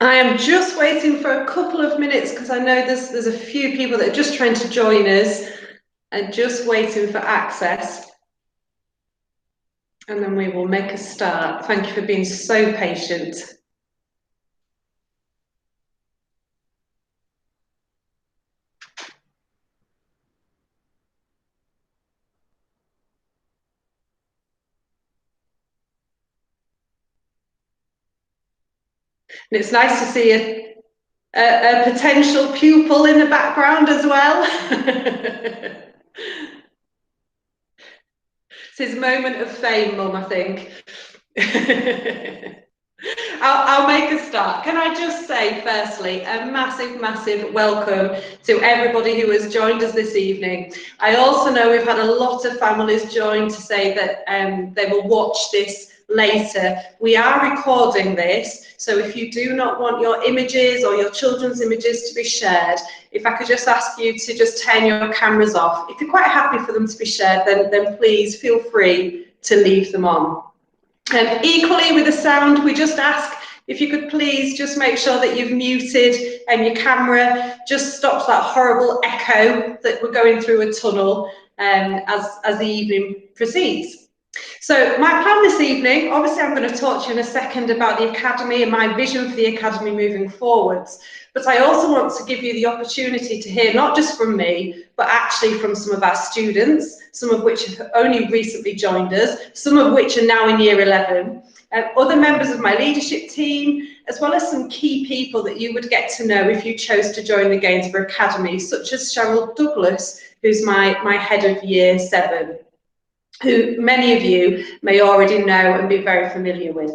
I am just waiting for a couple of minutes because I know there's a few people that are just trying to join us and just waiting for access. And then we will make a start. Thank you for being so patient. And it's nice to see a potential pupil in the background as well. It's his moment of fame, Mum, I think. I'll make a start. Can I just say, firstly, a massive, massive welcome to everybody who has joined us this evening. I also know we've had a lot of families join to say that they will watch this later. We are recording this, so if you do not want your images or your children's images to be shared, if I could just ask you to just turn your cameras off. If you're quite happy for them to be shared, then please feel free to leave them on. Equally with the sound, we just ask if you could please just make sure that you've muted your camera, just stops that horrible echo that we're going through a tunnel as the evening proceeds. So my plan this evening, obviously I'm going to talk to you in a second about the Academy and my vision for the Academy moving forwards, but I also want to give you the opportunity to hear not just from me, but actually from some of our students, some of which have only recently joined us, some of which are now in year 11, other members of my leadership team, as well as some key people that you would get to know if you chose to join the Gainsborough Academy, such as Cheryl Douglas, who's my head of year 7. Who many of you may already know and be very familiar with.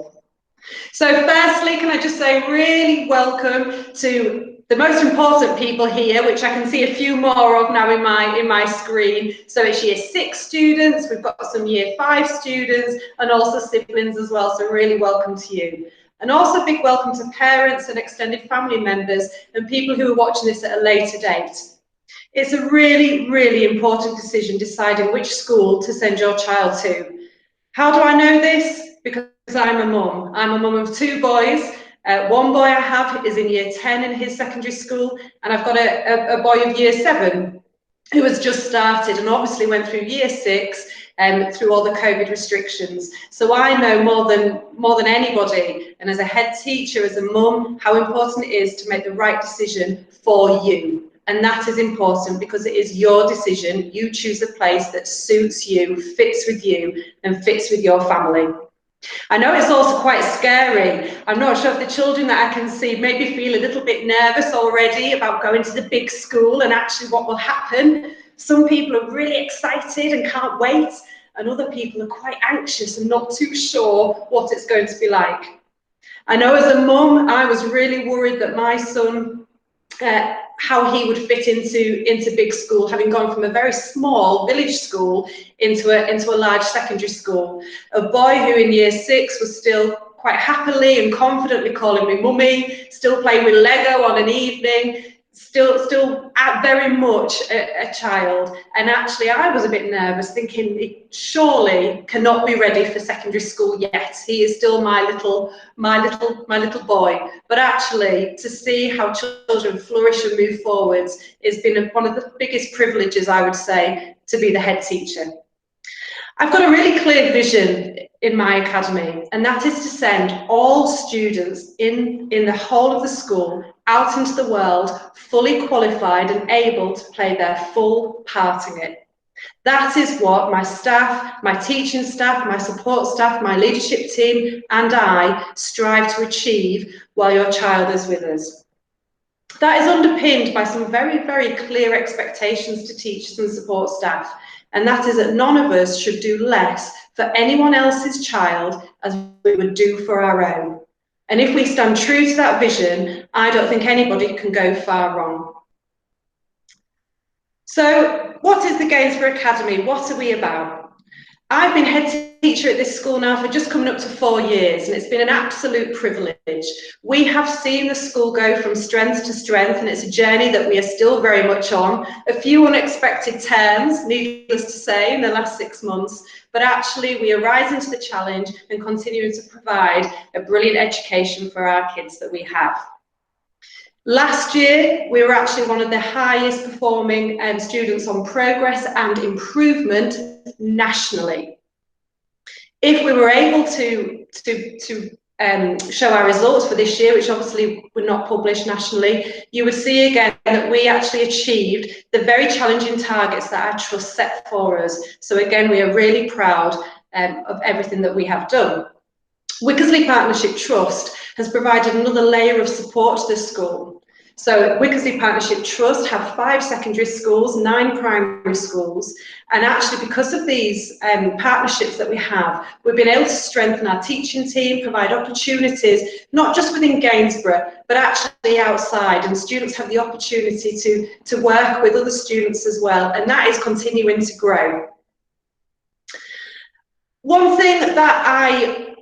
So firstly, can I just say really welcome to the most important people here, which I can see a few more of now in my screen. So it's year 6 students, we've got some year 5 students and also siblings as well, so really welcome to you. And also a big welcome to parents and extended family members and people who are watching this at a later date. It's a really, really important decision deciding which school to send your child to. How do I know this? Because I'm a mum. I'm a mum of 2 boys. One boy I have is in year 10 in his secondary school, and I've got a boy of year 7 who has just started and obviously went through year 6 through all the COVID restrictions. So I know more than anybody, and as a head teacher, as a mum, how important it is to make the right decision for you. And that is important because it is your decision. You choose a place that suits you, fits with you, and fits with your family. I know it's also quite scary. I'm not sure if the children that I can see maybe feel a little bit nervous already about going to the big school and actually what will happen. Some people are really excited and can't wait, and other people are quite anxious and not too sure what it's going to be like. I know as a mum, I was really worried that my son how he would fit into big school, having gone from a very small village school into a large secondary school. A boy who in year 6 was still quite happily and confidently calling me mummy, still playing with Lego on an evening, still very much a child. And actually I was a bit nervous, thinking he surely cannot be ready for secondary school yet. He is still my little boy. But actually to see how children flourish and move forwards has been one of the biggest privileges, I would say, to be the head teacher. I've got a really clear vision in my academy, and that is to send all students in the whole of the school out into the world fully qualified and able to play their full part in it. That is what my staff, my teaching staff, my support staff, my leadership team and I strive to achieve while your child is with us. That is underpinned by some very, very clear expectations to teachers and support staff, and that is that none of us should do less for anyone else's child as we would do for our own. And if we stand true to that vision, I don't think anybody can go far wrong. So what is the Gainsborough Academy? What are we about? I've been head teacher at this school now for just coming up to 4 years, and it's been an absolute privilege. We have seen the school go from strength to strength, and it's a journey that we are still very much on. A few unexpected turns, needless to say, in the last 6 months, but actually we are rising to the challenge and continuing to provide a brilliant education for our kids that we have. Last year, we were actually one of the highest performing students on progress and improvement nationally. If we were able to show our results for this year, which obviously were not published nationally, you would see again that we actually achieved the very challenging targets that our trust set for us. So again, we are really proud of everything that we have done. Wickersley Partnership Trust has provided another layer of support to the school. So Wickersley Partnership Trust have 5 secondary schools, 9 primary schools, and actually because of these partnerships that we have, we've been able to strengthen our teaching team, provide opportunities, not just within Gainsborough, but actually outside, and students have the opportunity to work with other students as well, and that is continuing to grow. One thing that I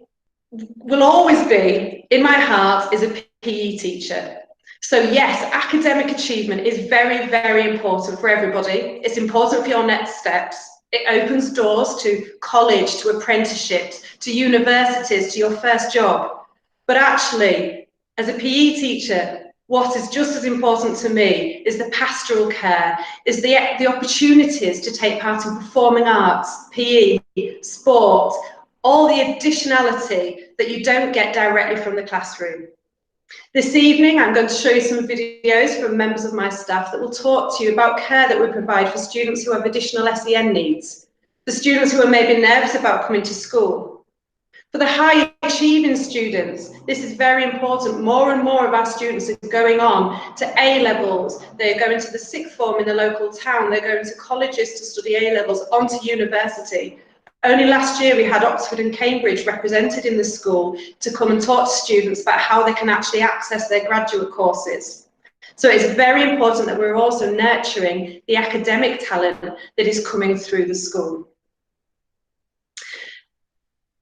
will always be in my heart is a PE teacher. So yes, academic achievement is very, very important for everybody. It's important for your next steps. It opens doors to college, to apprenticeships, to universities, to your first job. But actually, as a PE teacher, what is just as important to me is the pastoral care, is the opportunities to take part in performing arts, PE, sport, all the additionality that you don't get directly from the classroom. This evening, I'm going to show you some videos from members of my staff that will talk to you about care that we provide for students who have additional SEN needs, the students who are maybe nervous about coming to school. For the high achieving students, this is very important. More and more of our students are going on to A-levels. They're going to the sixth form in the local town. They're going to colleges to study A-levels, onto university. Only last year we had Oxford and Cambridge represented in the school to come and talk to students about how they can actually access their graduate courses. So it's very important that we're also nurturing the academic talent that is coming through the school.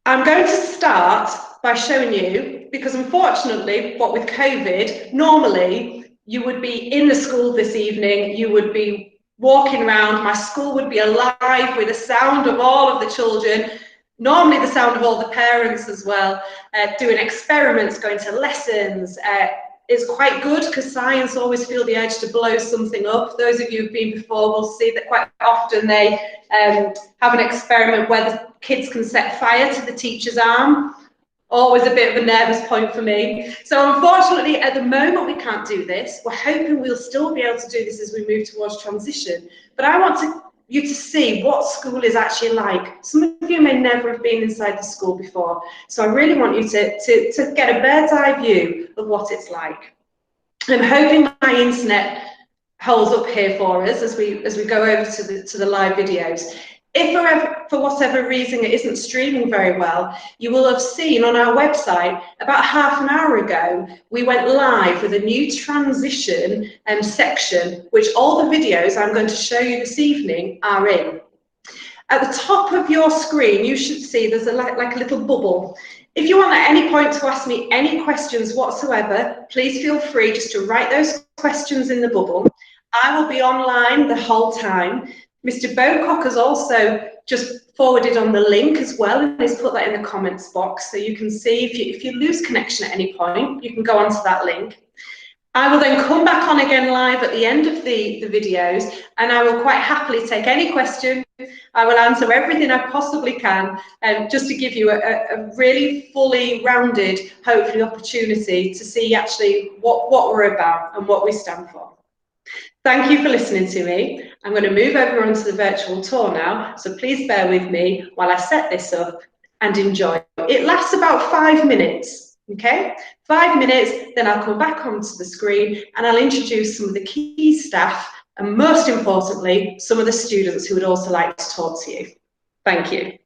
I'm going to start by showing you, because unfortunately, what with COVID, normally you would be in the school this evening, you would be walking around, my school would be alive with the sound of all of the children, normally the sound of all the parents as well, doing experiments, going to lessons. It's quite good because science always feel the urge to blow something up. Those of you who've been before will see that quite often they have an experiment where the kids can set fire to the teacher's arm. Always a bit of a nervous point for me. So unfortunately, at the moment, we can't do this. We're hoping we'll still be able to do this as we move towards transition. But I want you to see what school is actually like. Some of you may never have been inside the school before. So I really want you to get a bird's eye view of what it's like. I'm hoping my internet holds up here for us as we go over to the live videos. If for whatever reason it isn't streaming very well, you will have seen on our website about half an hour ago, we went live with a new transition section, which all the videos I'm going to show you this evening are in. At the top of your screen, you should see there's like a little bubble. If you want at any point to ask me any questions whatsoever, please feel free just to write those questions in the bubble. I will be online the whole time. Mr. Bocock has also just forwarded on the link as well, and he's put that in the comments box, so you can see if you lose connection at any point, you can go onto that link. I will then come back on again live at the end of the videos, and I will quite happily take any question. I will answer everything I possibly can, just to give you a really fully rounded, hopefully, opportunity to see actually what we're about and what we stand for. Thank you for listening to me. I'm going to move over onto the virtual tour now, so please bear with me while I set this up and enjoy. It lasts about 5 minutes, okay? 5 minutes, then I'll come back onto the screen and I'll introduce some of the key staff and most importantly, some of the students who would also like to talk to you. Thank you.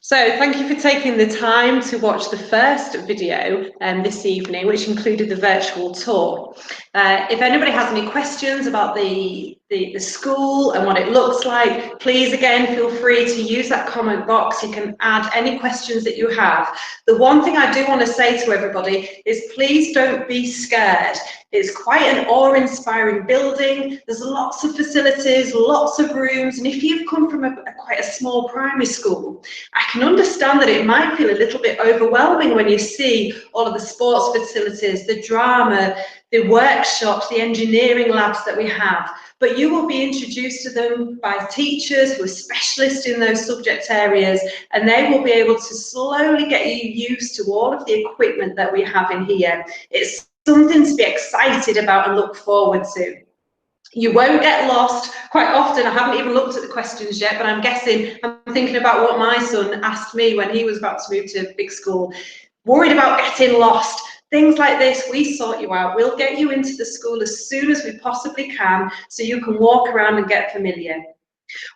So thank you for taking the time to watch the first video this evening, which included the virtual tour. If anybody has any questions about the school and what it looks like, please again feel free to use that comment box. You can add any questions that you have. The one thing I do want to say to everybody is please don't be scared. It's quite an awe-inspiring building. There's lots of facilities, lots of rooms, and if you've come from quite a small primary school, I can understand that it might feel a little bit overwhelming when you see all of the sports facilities, the drama, the workshops, the engineering labs that we have. But you will be introduced to them by teachers who are specialists in those subject areas, and they will be able to slowly get you used to all of the equipment that we have in here. It's something to be excited about and look forward to. You won't get lost. Quite often, I haven't even looked at the questions yet, but I'm thinking about what my son asked me when he was about to move to big school. Worried about getting lost. Things like this, we sort you out. We'll get you into the school as soon as we possibly can so you can walk around and get familiar.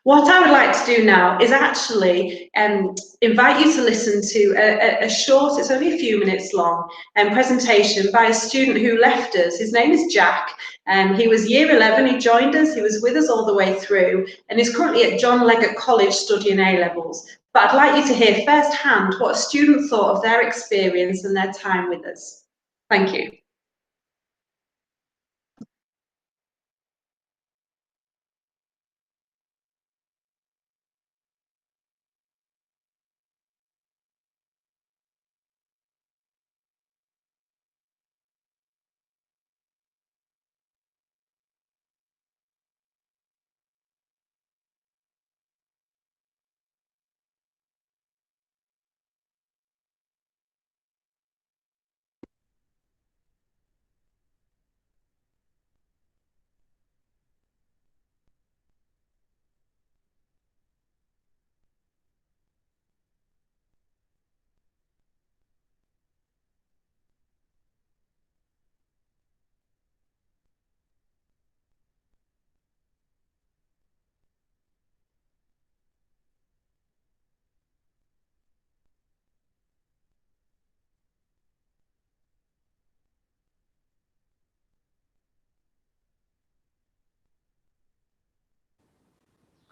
What I would like to do now is actually invite you to listen to a short, it's only a few minutes long, presentation by a student who left us. His name is Jack. He was year 11, he joined us, he was with us all the way through, and is currently at John Leggett College studying A-levels. But I'd like you to hear firsthand what a student thought of their experience and their time with us. Thank you.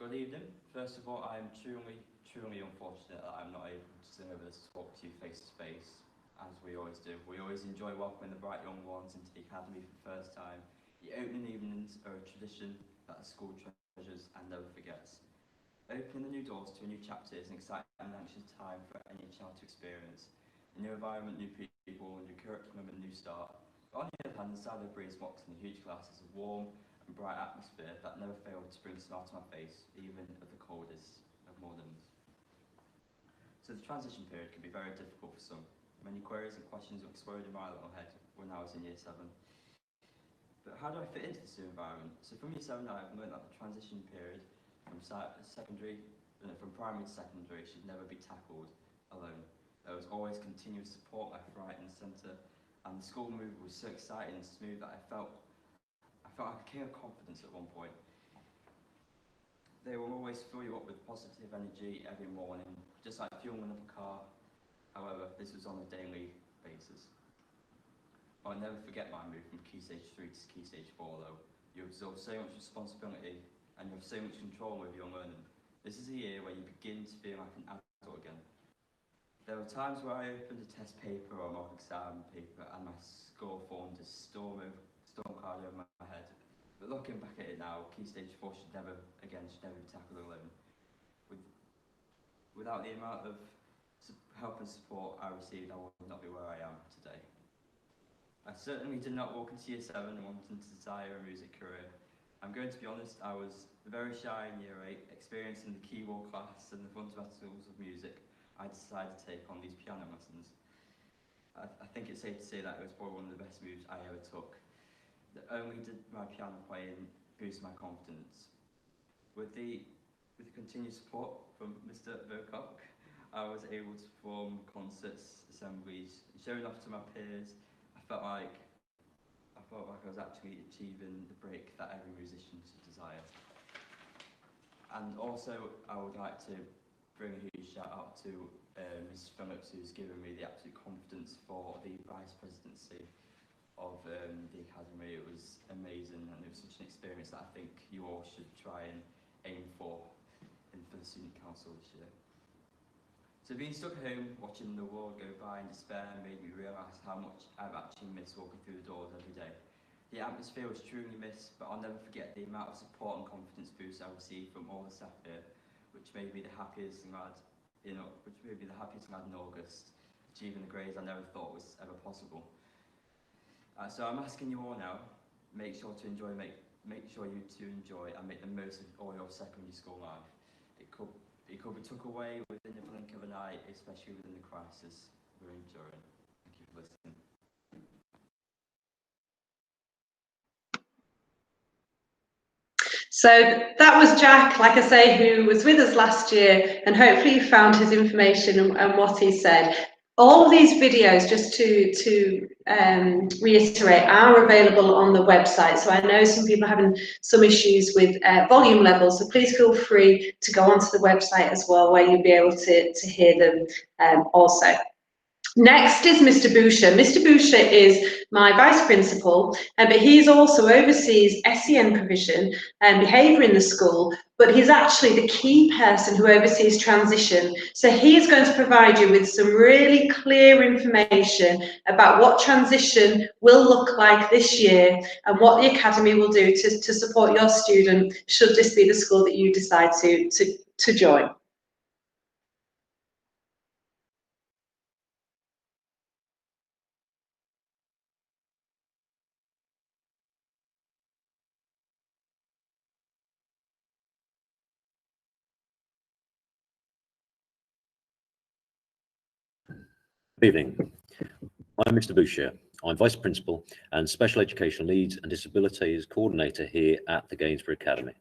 Good evening. First of all, I am truly unfortunate that I'm not able to deliver this talk to you face to face, as we always do. We always enjoy welcoming the bright young ones into the academy for the first time. The opening evenings are a tradition that the school treasures and never forgets. Opening the new doors to a new chapter is an exciting and anxious time for any child to experience. A new environment, new people, new curriculum, and a new start. But on the other hand, the side of the breeze walks in the huge classes of warm and bright atmosphere that never failed to bring a smile to my face, even at the coldest of mornings. So the transition period can be very difficult for some. Many queries and questions were exploding in my little head when I was in year 7. But how do I fit into this new environment? So from year 7 I've learned that the transition period from primary to secondary should never be tackled alone. There was always continuous support left, right and centre, and the school move was so exciting and smooth that I felt like a king of confidence at one point. They will always fill you up with positive energy every morning, just like fuel in a car. However, this was on a daily basis. I'll never forget my move from Key Stage 3 to Key Stage 4 though. You absorb so much responsibility and you have so much control over your learning. This is a year where you begin to feel like an adult again. There were times where I opened a test paper or a mock exam paper and my score formed a storm cloud over my head. But looking back at it now, Key Stage 4 should never be tackled alone. Without the amount of help and support I received, I would not be where I am today. I certainly did not walk into year 7 wanting to desire a music career. I'm going to be honest, I was very shy in year 8, experiencing the keyboard class and the fundamentals of music. I decided to take on these piano lessons. I think it's safe to say that it was probably one of the best moves I ever took. Not only did my piano playing boost my confidence, with the continued support from Mr. Vercock, I was able to perform concerts, assemblies, showing off to my peers. I felt like I was actually achieving the break that every musician should desire. And also, I would like to bring a huge shout out to Ms. Phillips, who's given me the absolute confidence for the vice presidency of the academy. It was amazing, and it was such an experience that I think you all should try and aim for the student council this year. So being stuck at home, watching the world go by in despair, made me realise how much I've actually missed walking through the doors every day. The atmosphere was truly missed, but I'll never forget the amount of support and confidence boost I received from all the staff here, which made me the happiest lad in August, achieving the grades I never thought was ever possible. So I'm asking you all now, make sure you enjoy and make the most of all your secondary school life. It could be took away within the blink of an eye, especially within the crisis we're enduring. Thank you for listening. So that was Jack, like I say, who was with us last year, and hopefully you found his information and what he said. All of these videos, just to reiterate, are available on the website. So I know some people are having some issues with volume levels, so please feel free to go onto the website as well, where you'll be able to hear them also. Next is Mr. Boucher. Mr. Boucher is my vice principal, but he's also oversees SEN provision and behaviour in the school, but he's actually the key person who oversees transition. So he is going to provide you with some really clear information about what transition will look like this year and what the academy will do to support your student, should this be the school that you decide to join. Good evening. I'm Mr. Boucher. I'm Vice Principal and Special Educational Needs and Disabilities Coordinator here at the Gainsborough Academy.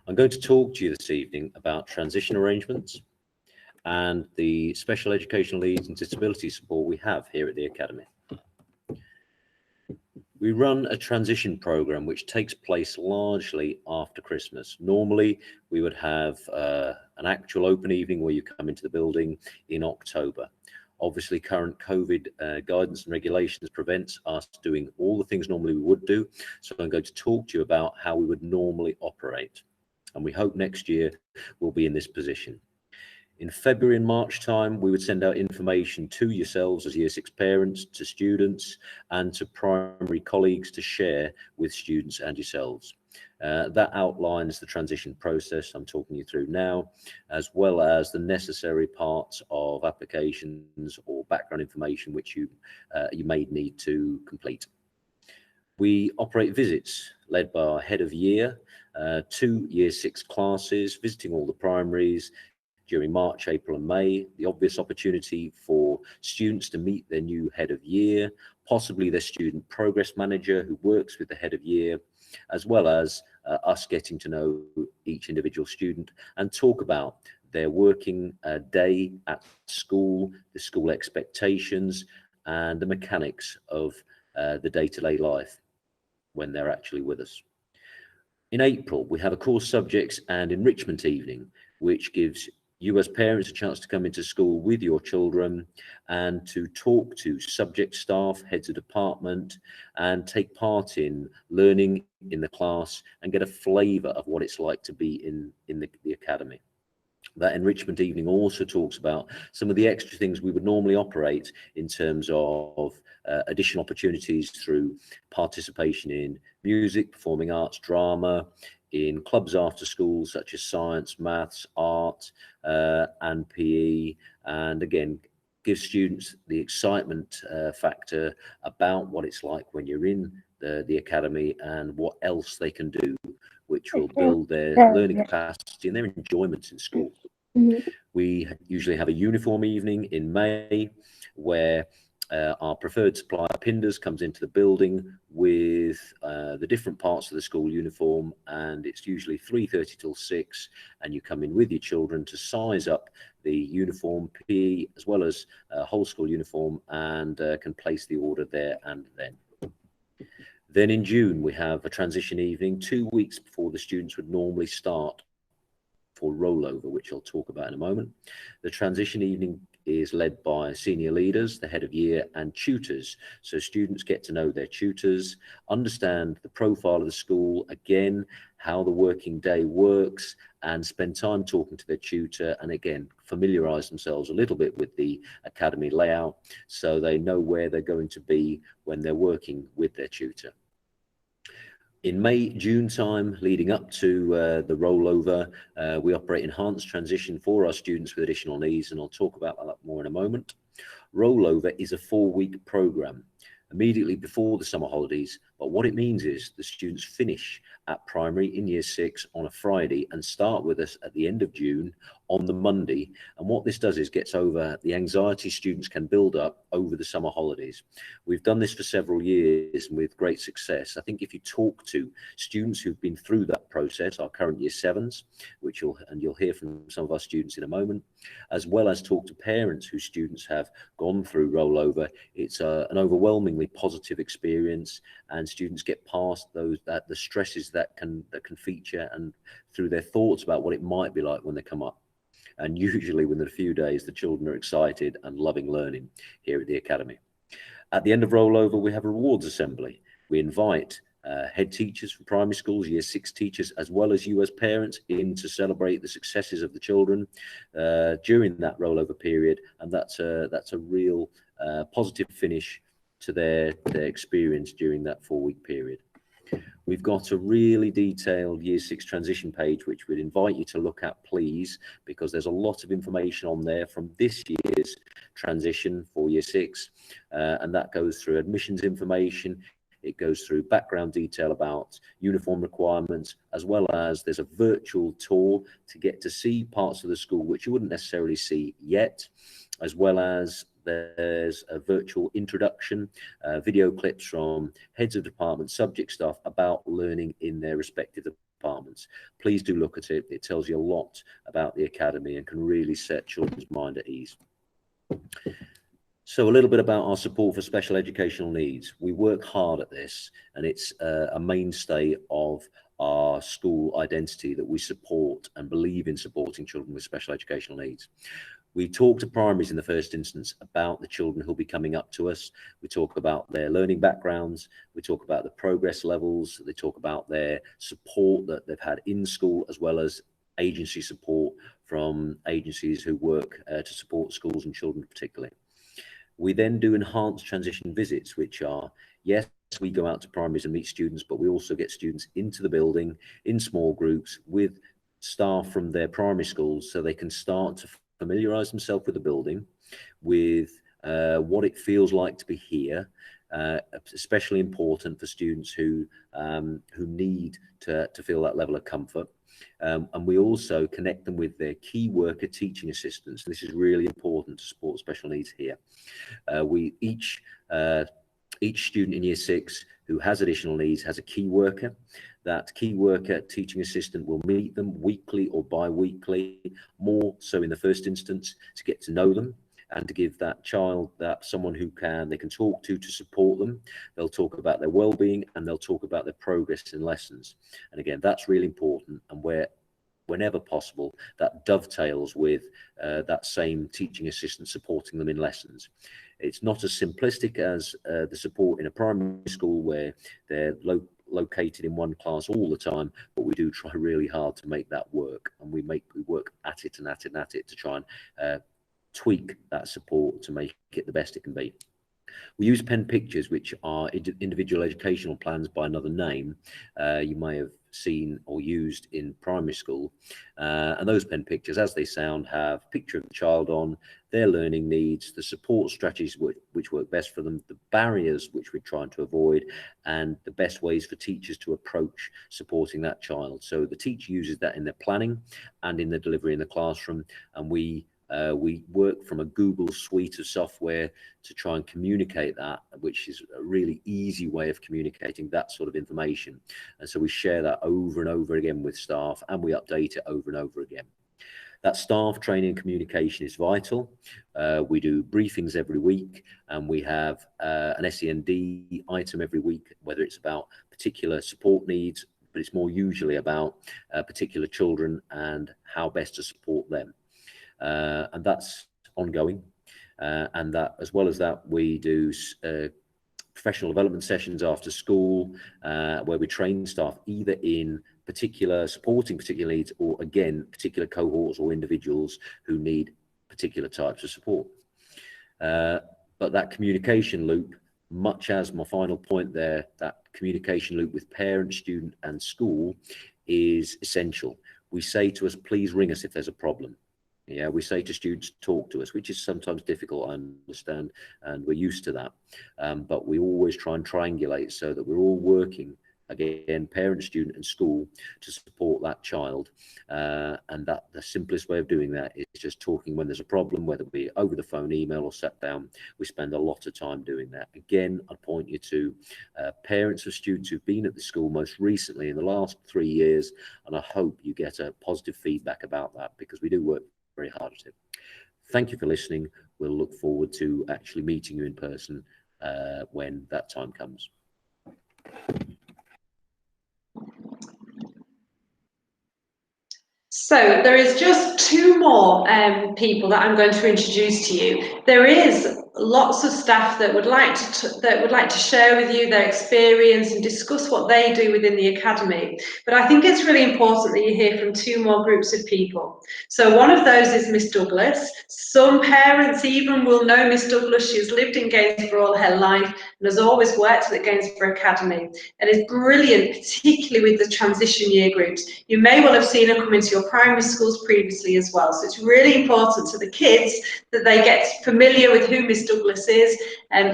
I'm going to talk to you this evening about transition arrangements and the special educational needs and disability support we have here at the Academy. We run a transition program which takes place largely after Christmas. Normally, we would have an actual open evening where you come into the building in October. Obviously, current COVID guidance and regulations prevents us doing all the things normally we would do. So I'm going to talk to you about how we would normally operate. And we hope next year we'll be in this position. In February and March time, we would send out information to yourselves as Year 6 parents, to students, and to primary colleagues to share with students and yourselves. That outlines the transition process I'm talking you through now, as well as the necessary parts of applications or background information which you may need to complete. We operate visits led by our head of year to Year 6 classes, visiting all the primaries during March, April and May. The obvious opportunity for students to meet their new head of year, possibly their student progress manager who works with the head of year, as well as us getting to know each individual student and talk about their working day at school, the school expectations and the mechanics of the day-to-day life when they're actually with us. In April, we have a core subjects and enrichment evening, which gives you as parents a chance to come into school with your children and to talk to subject staff, heads of department, and take part in learning in the class and get a flavour of what it's like to be in the academy. That enrichment evening also talks about some of the extra things we would normally operate in terms of additional opportunities through participation in music, performing arts, drama, in clubs after school such as science, maths, art and PE, and again give students the excitement factor about what it's like when you're in the academy and what else they can do, which will build their learning capacity and their enjoyment in school. We usually have a uniform evening in May where our preferred supplier, Pinders, comes into the building with the different parts of the school uniform, and it's usually 3:30 till 6, and you come in with your children to size up the uniform, PE, as well as whole school uniform, and can place the order there and then. Then in June, we have a transition evening 2 weeks before the students would normally start for rollover, which I'll talk about in a moment. The transition evening is led by senior leaders, the head of year, and tutors. So students get to know their tutors, understand the profile of the school, again, how the working day works, and spend time talking to their tutor, and again, familiarise themselves a little bit with the academy layout so they know where they're going to be when they're working with their tutor. In May, June time, leading up to the rollover, we operate enhanced transition for our students with additional needs, and I'll talk about that more in a moment. Rollover is a 4-week program immediately before the summer holidays, but what it means is the students finish at primary in year 6 on a Friday and start with us at the end of June on the Monday. And what this does is gets over the anxiety students can build up over the summer holidays. We've done this for several years and with great success. I think if you talk to students who've been through that process, our current year 7s, which you'll hear from some of our students in a moment, as well as talk to parents whose students have gone through rollover, it's an overwhelmingly positive experience, and students get past the stresses that can feature and through their thoughts about what it might be like when they come up. And usually within a few days, the children are excited and loving learning here at the academy. At the end of rollover, we have a rewards assembly. We invite head teachers from primary schools, year 6 teachers, as well as you as parents, in to celebrate the successes of the children during that rollover period. And that's a real positive finish to their experience during that 4-week period. We've got a really detailed year 6 transition page, which we'd invite you to look at, please, because there's a lot of information on there from this year's transition for year 6. And that goes through admissions information. It goes through background detail about uniform requirements, as well as there's a virtual tour to get to see parts of the school which you wouldn't necessarily see yet, as well as there's a virtual introduction, video clips from heads of department, subject staff about learning in their respective departments. Please do look at it. It tells you a lot about the academy and can really set children's mind at ease. So a little bit about our support for special educational needs. We work hard at this, and it's a mainstay of our school identity that we support and believe in supporting children with special educational needs. We talk to primaries in the first instance about the children who'll be coming up to us. We talk about their learning backgrounds. We talk about the progress levels. They talk about their support that they've had in school, as well as agency support from agencies who work to support schools and children particularly. We then do enhanced transition visits, which are, yes, we go out to primaries and meet students, but we also get students into the building in small groups with staff from their primary schools so they can start to familiarise themselves with the building, with what it feels like to be here, especially important for students who need to feel that level of comfort. And we also connect them with their key worker teaching assistants. This is really important to support special needs here. Each student in year 6 who has additional needs has a key worker. That key worker teaching assistant will meet them weekly or bi-weekly, more so in the first instance, to get to know them and to give that child someone who they can talk to support them. They'll talk about their well-being and they'll talk about their progress in lessons. And again, that's really important, and whenever possible, that dovetails with that same teaching assistant supporting them in lessons. It's not as simplistic as the support in a primary school where they're located in one class all the time, but we do try really hard to make that work, and we work at it and at it and at it to try and tweak that support to make it the best it can be. We use pen pictures, which are individual educational plans by another name. You may have seen or used in primary school. And those pen pictures, as they sound, have a picture of the child on, their learning needs, the support strategies which work best for them, the barriers which we're trying to avoid, and the best ways for teachers to approach supporting that child. So the teacher uses that in their planning and in the delivery in the classroom, and we work from a Google suite of software to try and communicate that, which is a really easy way of communicating that sort of information. And so we share that over and over again with staff, and we update it over and over again. That staff training and communication is vital. We do briefings every week, and we have an SEND item every week, whether it's about particular support needs, but it's more usually about particular children and how best to support them. And that's ongoing. And that, as well as that, we do professional development sessions after school, where we train staff either in supporting particular needs, or again, particular cohorts or individuals who need particular types of support. But that communication loop, much as my final point there, that communication loop with parent, student and school is essential. We say to us, please ring us if there's a problem. Yeah, we say to students, talk to us, which is sometimes difficult, I understand, and we're used to that. But we always try and triangulate so that we're all working, again, parent, student and school, to support that child. And that the simplest way of doing that is just talking when there's a problem, whether it be over the phone, email or sat down. We spend a lot of time doing that. Again, I point you to parents of students who've been at the school most recently in the last 3 years, and I hope you get a positive feedback about that, because we do work very hard at it. Thank you for listening. We'll look forward to actually meeting you in person when that time comes. So there is just 2 more people that I'm going to introduce to you. There is lots of staff that would like to share with you their experience and discuss what they do within the academy. But I think it's really important that you hear from 2 more groups of people. So one of those is Miss Douglas. Some parents even will know Miss Douglas. She's lived in Gainsborough all her life and has always worked at the Gainsborough Academy, and is brilliant, particularly with the transition year groups. You may well have seen her come into your primary schools previously as well. So it's really important to the kids that they get familiar with who Miss Douglas is,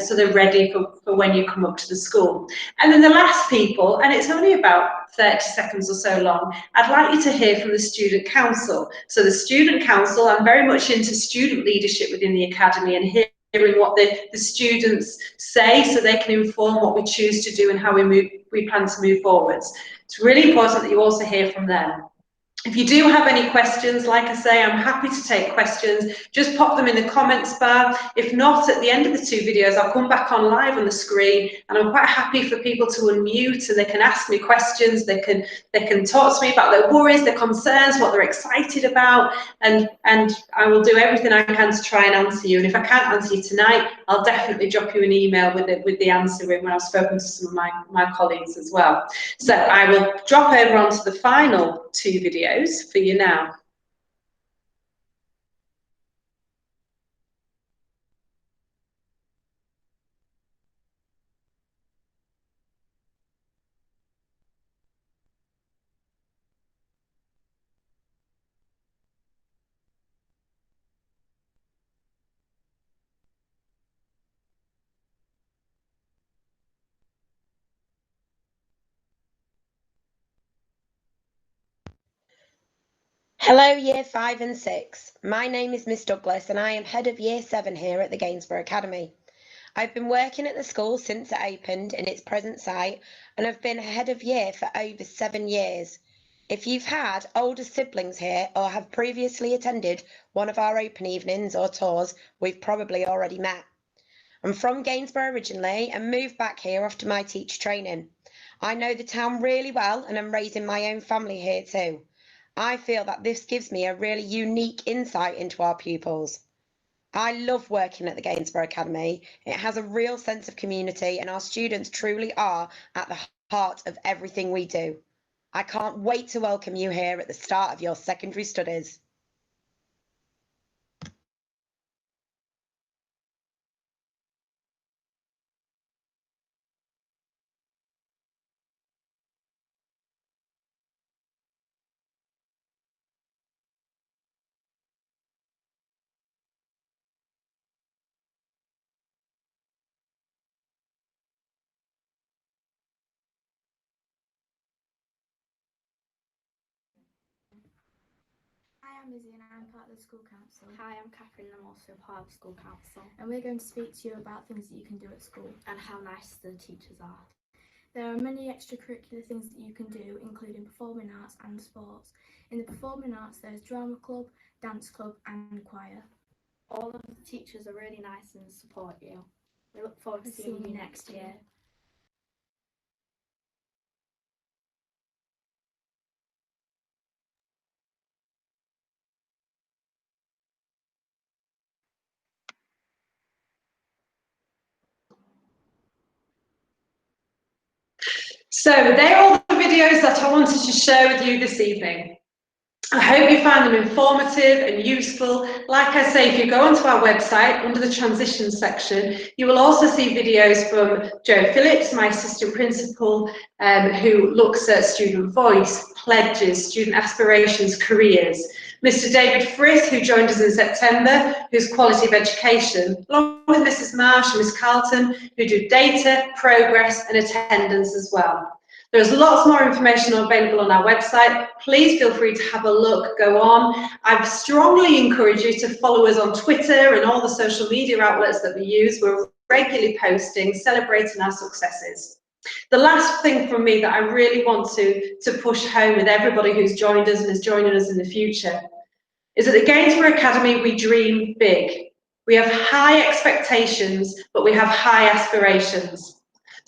so they're ready for when you come up to the school. And then the last people, and it's only about 30 seconds or so long, I'd like you to hear from the student council. So the student council, I'm very much into student leadership within the academy and hearing what the students say, so they can inform what we choose to do and how we plan to move forwards. It's really important that you also hear from them. If you do have any questions, like I say, I'm happy to take questions. Just pop them in the comments bar. If not, at the end of the 2 videos, I'll come back on live on the screen, and I'm quite happy for people to unmute and they can ask me questions. They can talk to me about their worries, their concerns, what they're excited about, and I will do everything I can to try and answer you. And if I can't answer you tonight, I'll definitely drop you an email with the answer in when I've spoken to some of my colleagues as well. So I will drop over onto the final 2 videos for you now. Hello Year 5 and 6. My name is Miss Douglas and I am Head of Year 7 here at the Gainsborough Academy. I've been working at the school since it opened in its present site, and I've been Head of Year for over 7 years. If you've had older siblings here or have previously attended one of our open evenings or tours, we've probably already met. I'm from Gainsborough originally and moved back here after my teacher training. I know the town really well and I'm raising my own family here too. I feel that this gives me a really unique insight into our pupils. I love working at the Gainsborough Academy. It has a real sense of community and our students truly are at the heart of everything we do. I can't wait to welcome you here at the start of your secondary studies. Hi, I'm Lizzie and I'm part of the school council. Hi, I'm Catherine and I'm also part of the school council. And we're going to speak to you about things that you can do at school. And how nice the teachers are. There are many extracurricular things that you can do, including performing arts and sports. In the performing arts, there's drama club, dance club and choir. All of the teachers are really nice and support you. We look forward to seeing you next year. So they're all the videos that I wanted to share with you this evening. I hope you found them informative and useful. Like I say, if you go onto our website, under the transition section, you will also see videos from Jo Phillips, my assistant principal, who looks at student voice, pledges, student aspirations, careers. Mr. David Frith, who joined us in September, who's quality of education, along with Mrs. Marsh and Miss Carlton, who do data, progress and attendance as well. There's lots more information available on our website. Please feel free to have a look, go on. I strongly encourage you to follow us on Twitter and all the social media outlets that we use. We're regularly posting, celebrating our successes. The last thing from me that I really want to push home with everybody who's joined us and is joining us in the future is that at Gainsborough Academy, we dream big. We have high expectations, but we have high aspirations.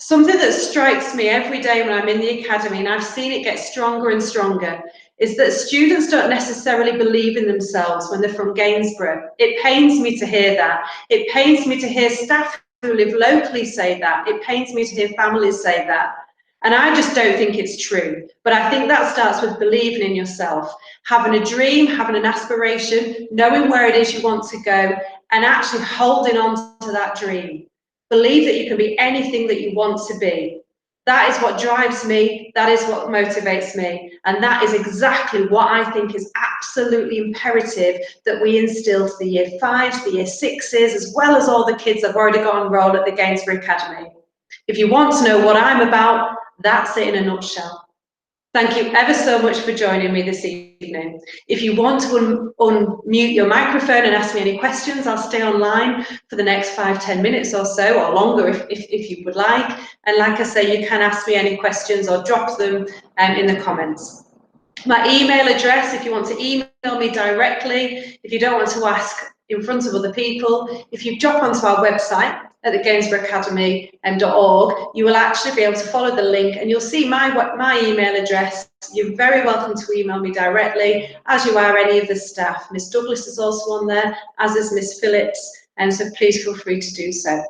Something that strikes me every day when I'm in the academy, and I've seen it get stronger and stronger, is that students don't necessarily believe in themselves when they're from Gainsborough. It pains me to hear that. It pains me to hear staff who live locally say that. It pains me to hear families say that. And I just don't think it's true. But I think that starts with believing in yourself, having a dream, having an aspiration, knowing where it is you want to go, and actually holding on to that dream. Believe that you can be anything that you want to be. That is what drives me, that is what motivates me, and that is exactly what I think is absolutely imperative that we instill to the year 5s, the year 6s, as well as all the kids that have already got enrolled at the Gainsborough Academy. If you want to know what I'm about, that's it in a nutshell. Thank you ever so much for joining me this evening. If you want to unmute your microphone and ask me any questions, I'll stay online for the next 5-10 minutes or so, or longer if you would like. And like I say, you can ask me any questions or drop them in the comments. My email address, if you want to email me directly, if you don't want to ask in front of other people, if you drop onto our website at the gainsboroughacademy.org, you will actually be able to follow the link and you'll see my email address. You're very welcome to email me directly, as you are any of the staff. Miss Douglas is also on there, as is Miss Phillips, and so please feel free to do so.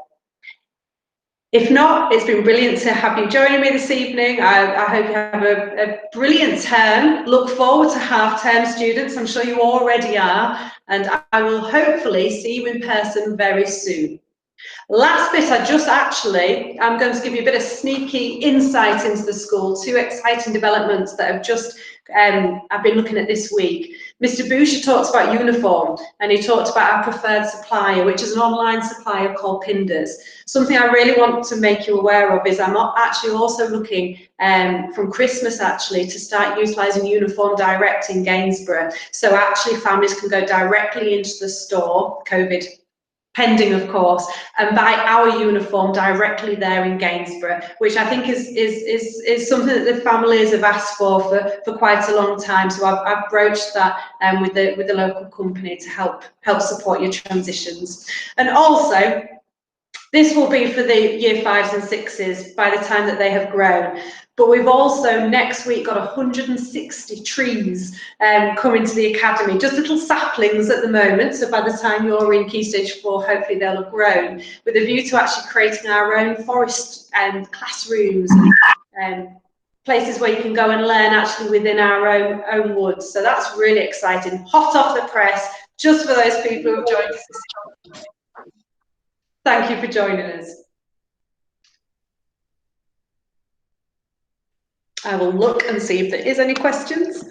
If not, it's been brilliant to have you joining me this evening. I hope you have a brilliant term. Look forward to half-term, students. I'm sure you already are. And I will hopefully see you in person very soon. Last bit, I'm going to give you a bit of sneaky insight into the school, 2 exciting developments that have just, I've been looking at this week. Mr. Boucher talks about uniform, and he talked about our preferred supplier, which is an online supplier called Pinders. Something I really want to make you aware of is I'm actually also looking from Christmas actually to start utilising Uniform Direct in Gainsborough. So actually families can go directly into the store, COVID pending of course, and buy our uniform directly there in Gainsborough, which I think is something that the families have asked for quite a long time. So I've broached that with the local company to help support your transitions. And also, this will be for the year 5s and 6s by the time that they have grown. But we've also next week got 160 trees coming to the academy, just little saplings at the moment. So by the time you're in Key Stage 4, hopefully they'll have grown, with a view to actually creating our own forest classrooms and places where you can go and learn actually within our own woods. So that's really exciting. Hot off the press, just for those people who have joined us this evening. Thank you for joining us. I will look and see if there is any questions.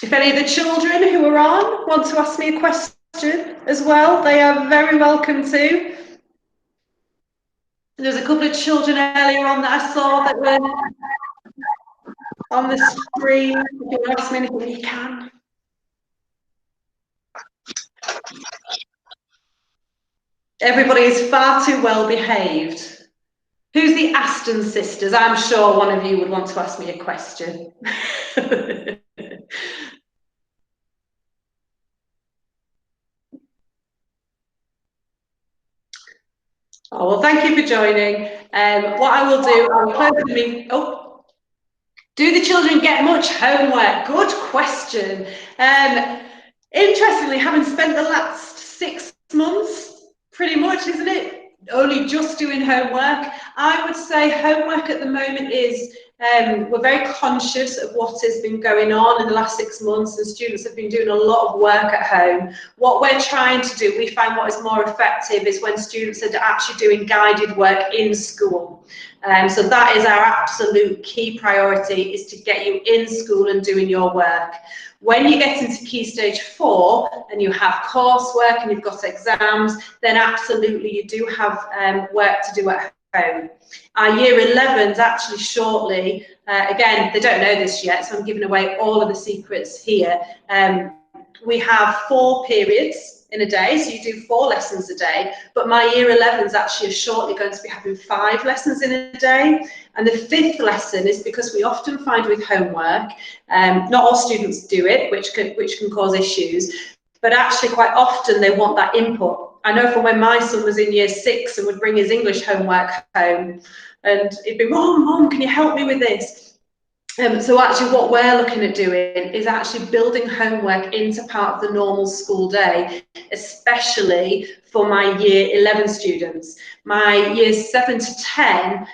If any of the children who are on want to ask me a question as well, they are very welcome to. There's a couple of children earlier on that I saw that were on the screen. If you want to ask me anything, you can. Everybody is far too well behaved. Who's the Aston sisters? I'm sure one of you would want to ask me a question. Oh, well, thank you for joining. What I will do, I will close the meeting. Oh, do the children get much homework? Good question. Interestingly, having spent the last 6 months, pretty much, isn't it, only just doing homework, I would say homework at the moment is, we're very conscious of what has been going on in the last 6 months, and students have been doing a lot of work at home. What we're trying to do, we find what is more effective is when students are actually doing guided work in school. So that is our absolute key priority, is to get you in school and doing your work. When you get into Key Stage 4 and you have coursework and you've got exams, then absolutely you do have work to do at home. Our Year 11s actually shortly, again, they don't know this yet, so I'm giving away all of the secrets here. We have 4 periods in a day, so you do 4 lessons a day, but my Year 11s actually are shortly going to be having 5 lessons in a day. And the 5th lesson is because we often find with homework, not all students do it, which can cause issues, but actually quite often they want that input. I know from when my son was in Year 6 and would bring his English homework home, and he'd be, Mom, can you help me with this? So actually what we're looking at doing is actually building homework into part of the normal school day, especially for my Year 11 students. My Years 7 to 10,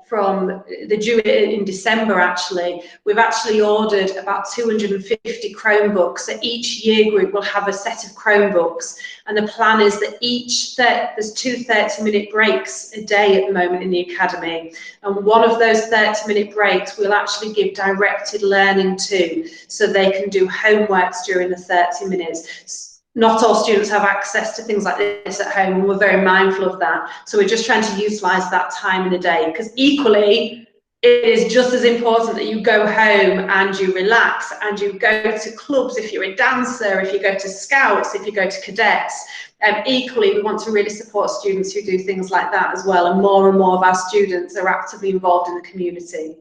from the due in December actually, we've actually ordered about 250 Chromebooks. So each year group will have a set of Chromebooks, and the plan is that there's 2 30-minute breaks a day at the moment in the academy, and one of those 30-minute breaks we'll actually give directed learning to, so they can do homeworks during the 30 minutes. Not all students have access to things like this at home, and we're very mindful of that. So we're just trying to utilise that time in the day, because equally it is just as important that you go home and you relax and you go to clubs if you're a dancer, if you go to scouts, if you go to cadets. Equally, we want to really support students who do things like that as well, and more of our students are actively involved in the community.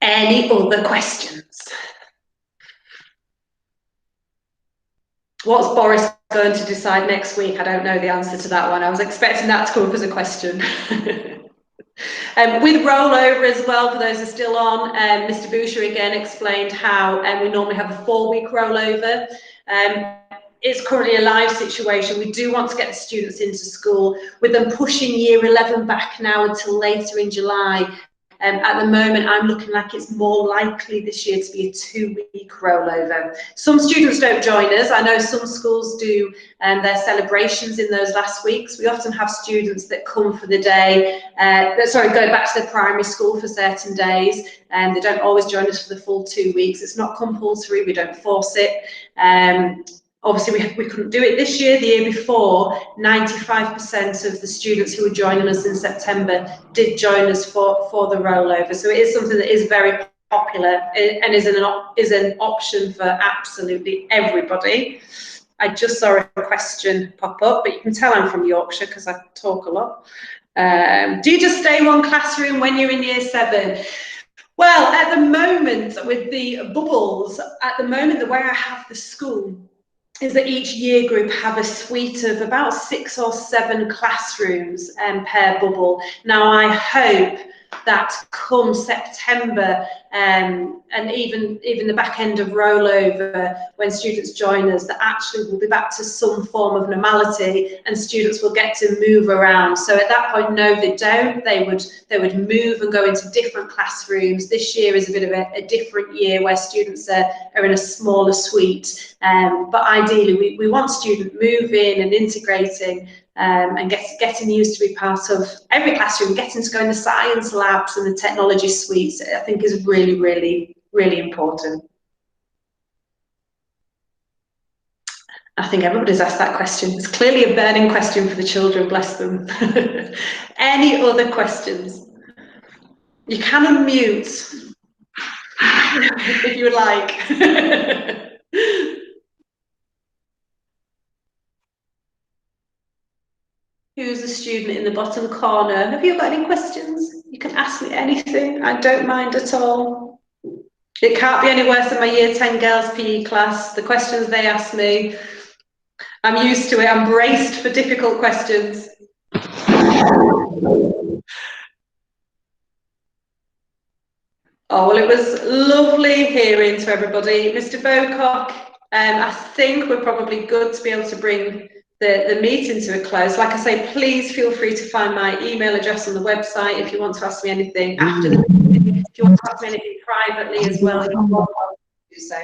Any other questions? What's Boris going to decide next week? I don't know the answer to that one. I was expecting that to come up as a question. With rollover as well, for those who are still on, Mr. Boucher again explained how we normally have a 4-week rollover. It's currently a live situation. We do want to get the students into school, with them pushing Year 11 back now until later in July. At the moment, I'm looking like it's more likely this year to be a 2-week rollover. Some students don't join us. I know some schools do their celebrations in those last weeks. We often have students that come for the day, go back to their primary school for certain days, and they don't always join us for the full 2 weeks. It's not compulsory, we don't force it. Obviously, we couldn't do it this year. The year before, 95% of the students who were joining us in September did join us for the rollover. So it is something that is very popular and is an option for absolutely everybody. I just saw a question pop up, but you can tell I'm from Yorkshire because I talk a lot. Do you just stay one classroom when you're in Year 7? Well, at the moment, with the bubbles, at the moment, the way I have the school is that each year group have a suite of about 6 or 7 classrooms per bubble. Now, I hope that come September and even the back end of rollover, when students join us, that actually we'll be back to some form of normality and students will get to move around. So at that point, no, they don't. They would move and go into different classrooms. This year is a bit of a different year where students are in a smaller suite. But ideally, we want students moving and integrating and getting used to be part of every classroom, getting to go in the science labs and the technology suites, I think is really, really, really important. I think everybody's asked that question. It's clearly a burning question for the children, bless them. Any other questions? You can unmute if you would like. Who's the student in the bottom corner? Have you got any questions? You can ask me anything. I don't mind at all. It can't be any worse than my Year 10 girls PE class. The questions they ask me, I'm used to it. I'm braced for difficult questions. Oh, well, it was lovely hearing to everybody. Mr. Bocock, I think we're probably good to be able to bring the meeting to a close. Like I say, please feel free to find my email address on the website if you want to ask me anything after the meeting. If you want to ask me anything privately as well, you're welcome to do so.